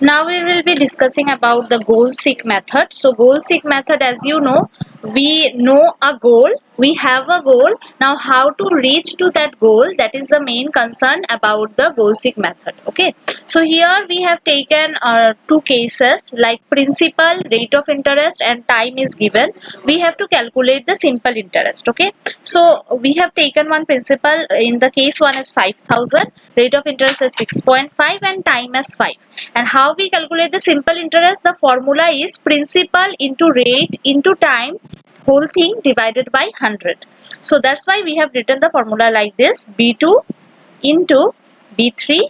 Now we will be discussing about the goal seek method. So goal seek method, as you know, we know a goal, we have a goal. Now how to reach to that goal, that is the main concern about the goal seek method. Okay, so here we have taken two cases like principal, rate of interest and time is given. We have to calculate the simple interest. Okay, so we have taken one principal. In the case one is 5,000, rate of interest is 6.5 and time is 5. And how we calculate the simple interest? The formula is principal into rate into time, whole thing divided by 100. So that's why we have written the formula like this: B2 into B3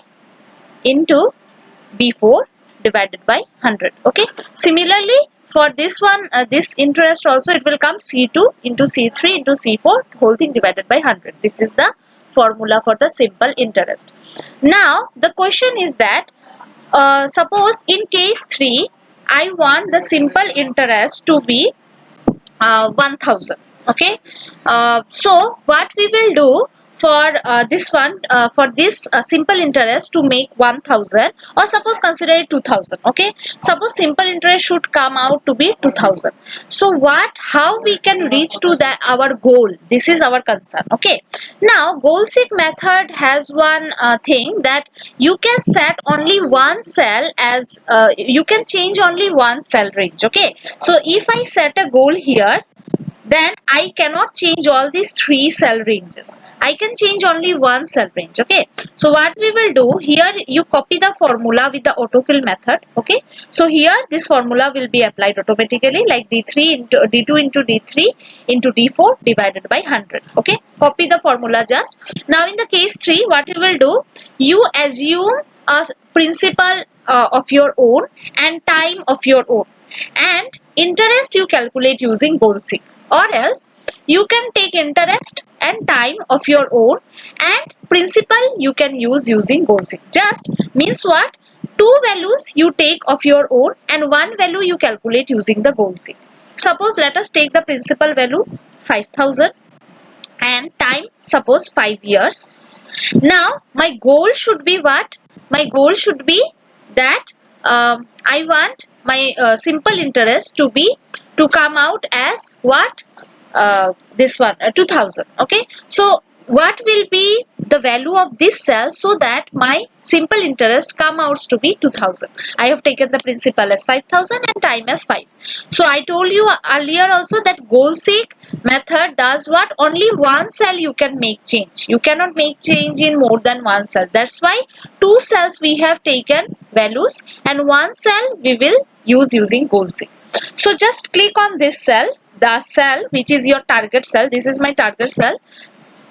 into B4 divided by 100. Okay, similarly for this one, this interest also, it will come C2 into C3 into C4, whole thing divided by 100. This is the formula for the simple interest. Now the question is that, suppose in case 3 I want the simple interest to be 1000. Okay, so what we will do for this one, for this simple interest to make 1000, or suppose consider it 2000. Okay, suppose simple interest should come out to be 2000. So what, how we can reach to that our goal? This is our concern. Okay, now goal seek method has one thing, that you can set only one cell as you can change only one cell range. Okay, so if I set a goal here, then I cannot change all these three cell ranges. I can change only one cell range. Okay, so what we will do here, you copy the formula with the autofill method. Okay, so here this formula will be applied automatically, like D3 into D2 into D3 into D4 divided by 100. Okay, copy the formula just. Now in the case 3, what you will do, you assume a principal of your own and time of your own, and interest you calculate using goal seek. Or else you can take interest and time of your own, and principal you can use using goal seek. Just means what, two values you take of your own and one value you calculate using the goal seek. Suppose let us take the principal value 5000 and time suppose 5 years. Now my goal should be what? My goal should be that I want my simple interest to be, to come out as what, this one 2000. Okay, so what will be the value of this cell so that my simple interest come out to be 2000? I have taken the principal as 5000 and time as 5. So I told you earlier also that goal seek method does what, only one cell you can make change. You cannot make change in more than one cell. That's why two cells we have taken values and one cell we will use using goal seek. So just click on this cell, the cell which is your target cell. This is my target cell.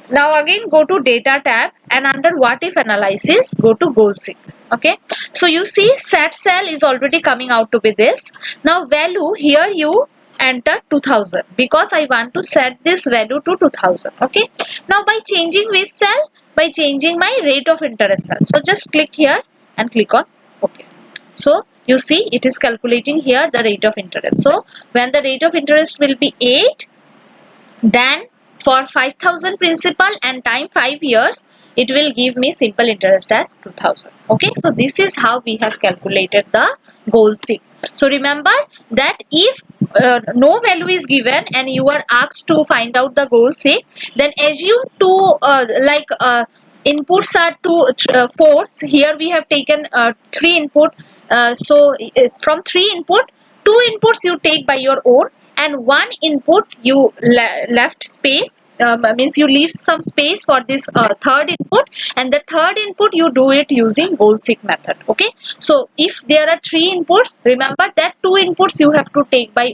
Now again go to data tab and under what if analysis go to goal seek. Okay, so you see set cell is already coming out to be this. Now value, here you enter 2000 because I want to set this value to 2000. Okay, now by changing which cell, by changing my rate of interest cell. So just click here and click on OK. So you see it is calculating here the rate of interest. So when the rate of interest will be 8, then for 5000 principal and time 5 years, it will give me simple interest as 2000. Okay, so this is how we have calculated the goal seek. So remember that if no value is given and you are asked to find out the goal seek, then assume two inputs are four. Here we have taken 3 input. So from 3 input, 2 inputs you take by your own and one input you left space, means you leave some space for this third input, and the third input you do it using goal seek method. Okay, so if there are 3 inputs, remember that 2 inputs you have to take by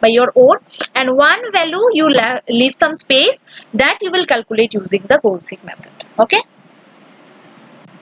your own, and one value you leave some space, that you will calculate using the goal seek method. Okay.